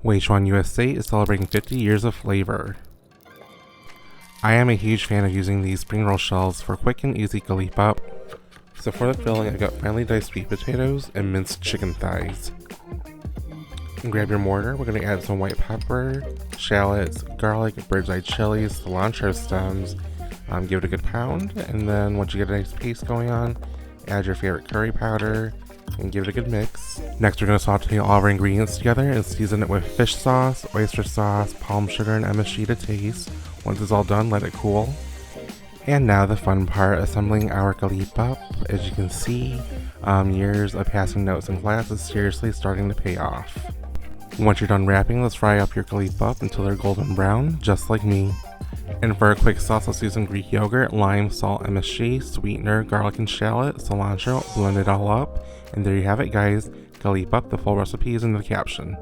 Wei-Chuan USA is celebrating 50 years of flavor. I am a huge fan of using these spring roll shells for quick and easy karipap. So for the filling, I've got finely diced sweet potatoes and minced chicken thighs. And grab your mortar. We're going to add some white pepper, shallots, garlic, bird's eye chilies, cilantro stems. Give it a good pound, and then once you get a nice paste going on, add your favorite curry powder and give it a good mix. Next, we're going to saute all of our ingredients together and season it with fish sauce, oyster sauce, palm sugar, and MSG to taste. Once it's all done, let it cool. And now the fun part, assembling our karipap. As you can see, years of passing notes in class is seriously starting to pay off. Once you're done wrapping, let's fry up your karipap until they're golden brown, just like me. And for a quick sauce, let's use some Greek yogurt, lime, salt, MSG, sweetener, garlic and shallot, cilantro, blend it all up. And there you have it, guys. Karipap, the full recipe is in the caption.